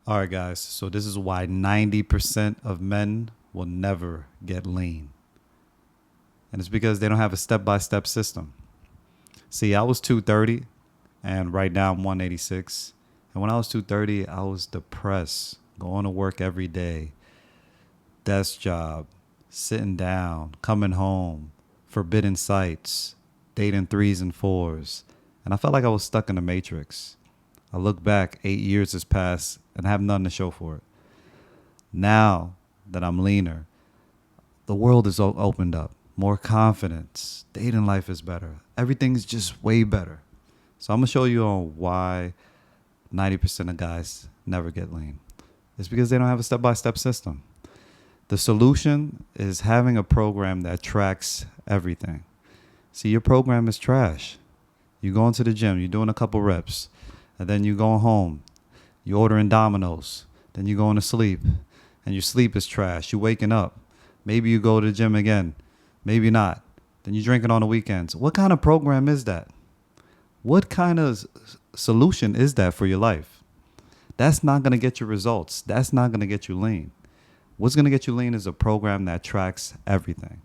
All right, guys. So this is why 90% of men will never get lean. And it's because they don't have a step-by-step system. See, I was 230 and right now I'm 186. And when I was 230, I was depressed, going to work every day, desk job, sitting down, coming home, forbidden sights, dating threes and fours. And I felt like I was stuck in the matrix. I look back, 8 years has passed and I have nothing to show for it. Now that I'm leaner, the world is opened up. More confidence. Dating life is better. Everything's just way better. So I'm going to show you on why 90% of guys never get lean. It's because they don't have a step-by-step system. The solution is having a program that tracks everything. See, your program is trash. You go into the gym, you're doing a couple reps, and then you go home, you ordering Domino's, then you going to sleep, and your sleep is trash. You waking up. Maybe you go to the gym again, maybe not. Then you drinking on the weekends. What kind of program is that? What kind of solution is that for your life? That's not going to get you results. That's not going to get you lean. What's going to get you lean is a program that tracks everything.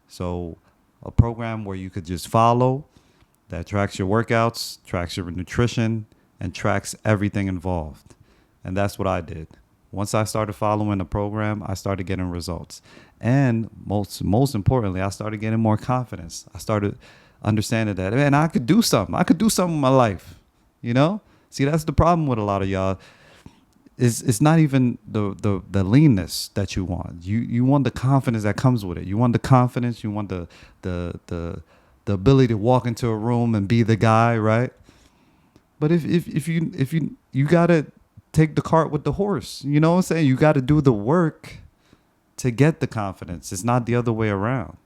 So a program where you could just follow, that tracks your workouts, tracks your nutrition, and tracks everything involved. And that's what I did. Once I started following the program, I started getting results. And most importantly, I started getting more confidence. I started understanding that, man, I could do something. I could do something in my life. You know? See, that's the problem with a lot of y'all. It's not even the leanness that you want. You want the confidence that comes with it. You want the confidence. You want the ability to walk into a room and be the guy, right? But if you gotta take the cart with the horse. You know what I'm saying? You got to do the work to get the confidence. It's not the other way around.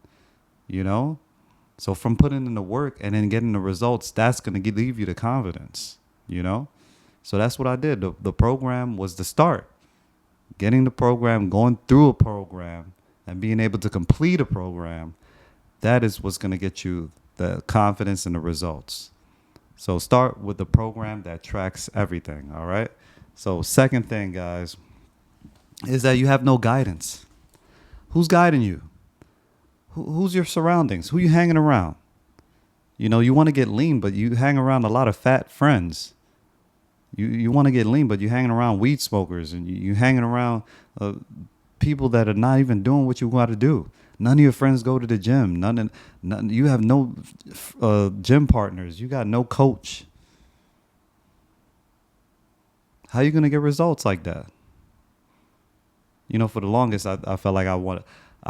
You know? So from putting in the work and then getting the results, that's going to leave you the confidence, you know? So that's what I did. The program was the start. Getting the program, going through a program, and being able to complete a program, that is what's going to get you the confidence and the results. So start with the program that tracks everything, all right? So second thing, guys, is that you have no guidance. Who's guiding you? Who's your surroundings? Who you hanging around? You know, you want to get lean, but you hang around a lot of fat friends. You want to get lean, but you hanging around weed smokers and you hanging around people that are not even doing what you want to do. None of your friends go to the gym. None. You have no gym partners. You got no coach. How are you gonna get results like that? You know, for the longest, I felt like I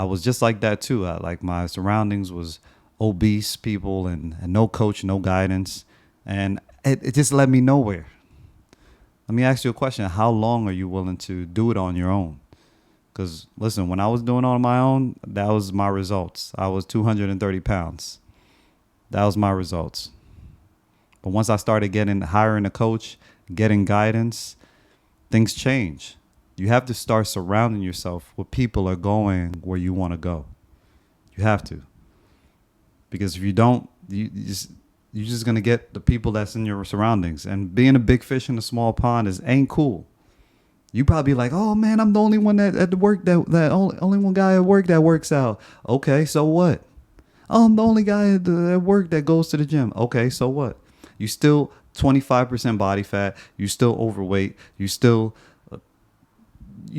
was just like that too. Like my surroundings was obese people and no coach, no guidance, and it just led me nowhere. Let me ask you a question: how long are you willing to do it on your own? Because listen, when I was doing it on my own, that was my results. I was 230 pounds. That was my results. But once I started hiring a coach, getting guidance, things change. You have to start surrounding yourself with people are going where you want to go. You have to. Because if you don't, you're just going to get the people that's in your surroundings. And being a big fish in a small pond ain't cool. You probably like, oh man, I'm the only one at the work that only one guy at work that works out. Okay, so what? Oh, I'm the only guy at work that goes to the gym. Okay, so what? You still 25% body fat. You still overweight. You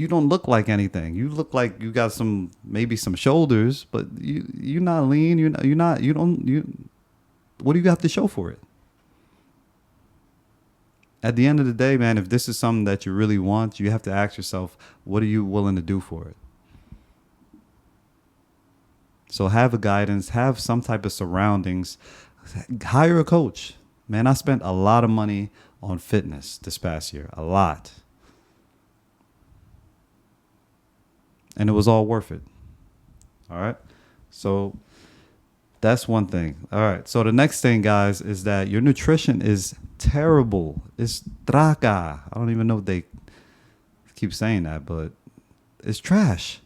don't look like anything. You look like you got maybe some shoulders, but you're not lean. What do you have to show for it? At the end of the day, man, if this is something that you really want, you have to ask yourself, what are you willing to do for it? So have a guidance, have some type of surroundings, hire a coach. Man, I spent a lot of money on fitness this past year, a lot. And it was all worth it. All right. So that's one thing. All right. So the next thing, guys, is that your nutrition is terrible. It's traca. I don't even know if they keep saying that, but it's trash.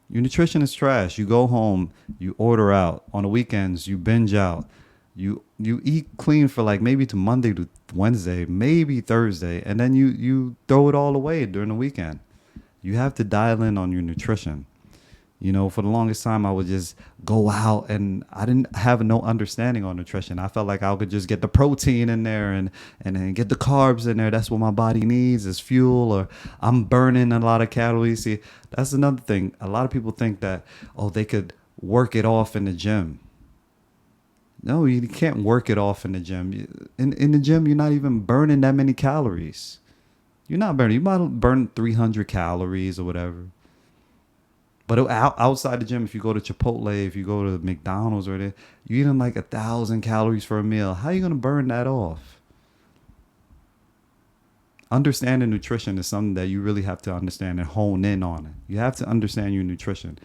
Your nutrition is trash. You go home, you order out. On the weekends, you binge out. You eat clean for like maybe to Monday to Wednesday, maybe Thursday, and then you throw it all away during the weekend. You have to dial in on your nutrition. For the longest time, I would just go out and I didn't have no understanding on nutrition. I felt like I could just get the protein in there and then get the carbs in there. That's what my body needs is fuel, or I'm burning a lot of calories. See, that's another thing. A lot of people think that, oh, they could work it off in the gym. No, you can't work it off in the gym. In the gym, you're not even burning that many calories. You're not burning. You might burn 300 calories or whatever. But outside the gym, if you go to Chipotle, if you go to McDonald's or there, you eating like 1,000 calories for a meal. How are you gonna burn that off? Understanding nutrition is something that you really have to understand and hone in on it. You have to understand your nutrition.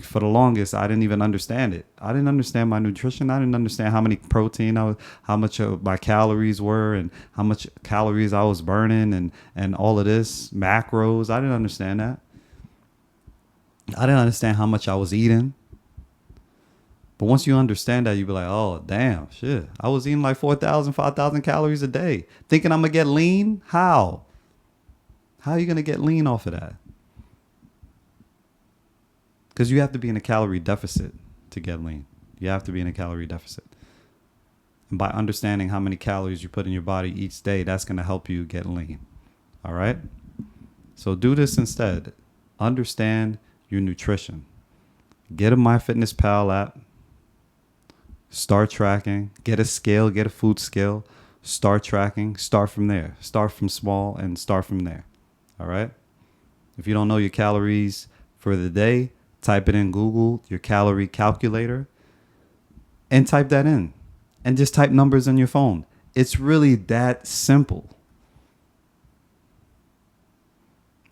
For the longest, I didn't even understand it. I didn't understand my nutrition. I didn't understand how many protein how much of my calories were, and how much calories I was burning, and all of this macros. I didn't understand that. I didn't understand how much I was eating. But once you understand that, you be like, oh, damn, shit. I was eating like 4,000, 5,000 calories a day. Thinking I'm going to get lean? How? How are you going to get lean off of that? Because you have to be in a calorie deficit to get lean. You have to be in a calorie deficit. And by understanding how many calories you put in your body each day, that's going to help you get lean. All right? So do this instead. Understand your nutrition. Get a MyFitnessPal app. Start tracking. Get a scale. Get a food scale. Start tracking. Start from there. Start from small and start from there. All right? If you don't know your calories for the day, type it in Google, your calorie calculator, and type that in. And just type numbers on your phone. It's really that simple.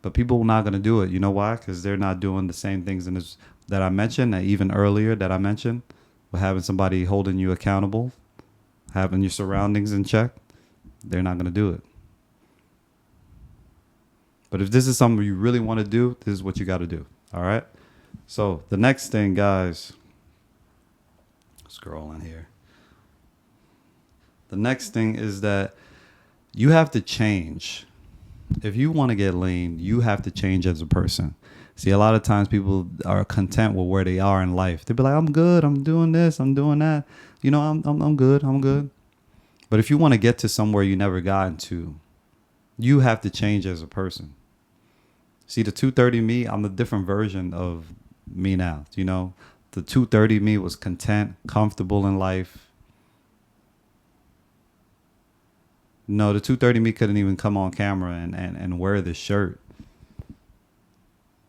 But people are not going to do it. You know why? Because they're not doing the same things that I mentioned, that even earlier that I mentioned, with having somebody holding you accountable, having your surroundings in check. They're not going to do it. But if this is something you really want to do, this is what you got to do. All right? So the next thing, guys, scroll in here. The next thing is that you have to change. If you want to get lean, you have to change as a person. See, a lot of times people are content with where they are in life. They'll be like, I'm good. I'm doing this. I'm doing that. I'm good. I'm good. But if you want to get to somewhere you never gotten to, you have to change as a person. See, the 230 me, I'm a different version of me now. The 230 me was content, comfortable in life. No, the 230 me couldn't even come on camera and wear this shirt.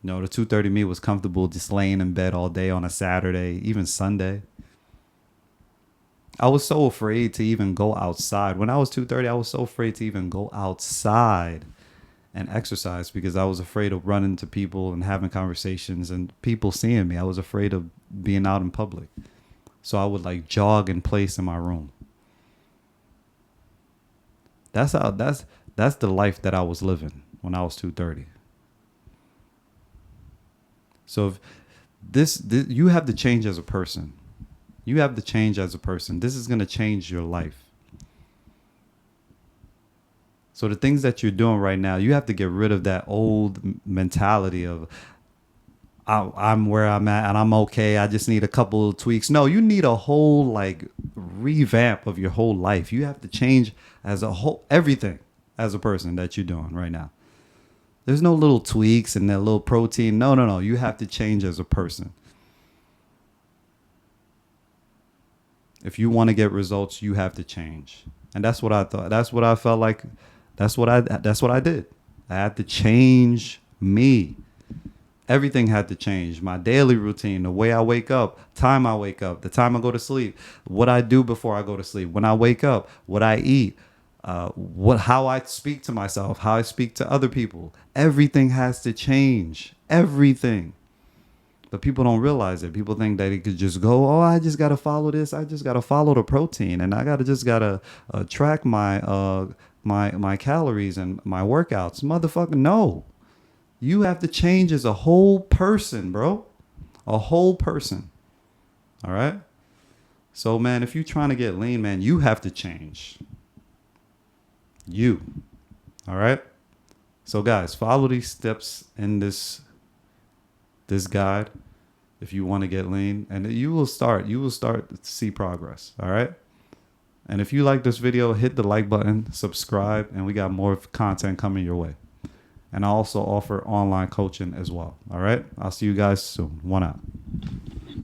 No, the 230 me was comfortable just laying in bed all day on a Saturday, even Sunday. I was so afraid to even go outside. When I was 230, I was so afraid to even go outside and exercise because I was afraid of running into people and having conversations and people seeing me. I was afraid of being out in public. So I would like jog in place in my room. That's the life that I was living when I was 230. So if this you have to change as a person. You have to change as a person. This is going to change your life. So the things that you're doing right now, you have to get rid of that old mentality of I'm where I'm at and I'm okay. I just need a couple of tweaks. No, you need a whole revamp of your whole life. You have to change as a whole, everything as a person that you're doing right now. There's no little tweaks and that little protein. No. You have to change as a person. If you want to get results, you have to change. And that's what I thought. That's what I felt like. That's what I did. I had to change me. Everything had to change. My daily routine, the way I wake up, time I wake up, the time I go to sleep, what I do before I go to sleep, when I wake up, what I eat, how I speak to myself, how I speak to other people. Everything has to change. Everything. But people don't realize it. People think that it could just go, oh, I just got to follow this. I just got to follow the protein. And I got to track my calories and my workouts. Motherfucker, no. You have to change as a whole person, bro. A whole person. All right? So, man, if you're trying to get lean, man, you have to change. You. All right? So, guys, follow these steps in this guide if you want to get lean, and you will start to see progress. All right? And if you like this video, hit the like button, subscribe, and we got more content coming your way. And I also offer online coaching as well. All right? I'll see you guys soon. One out.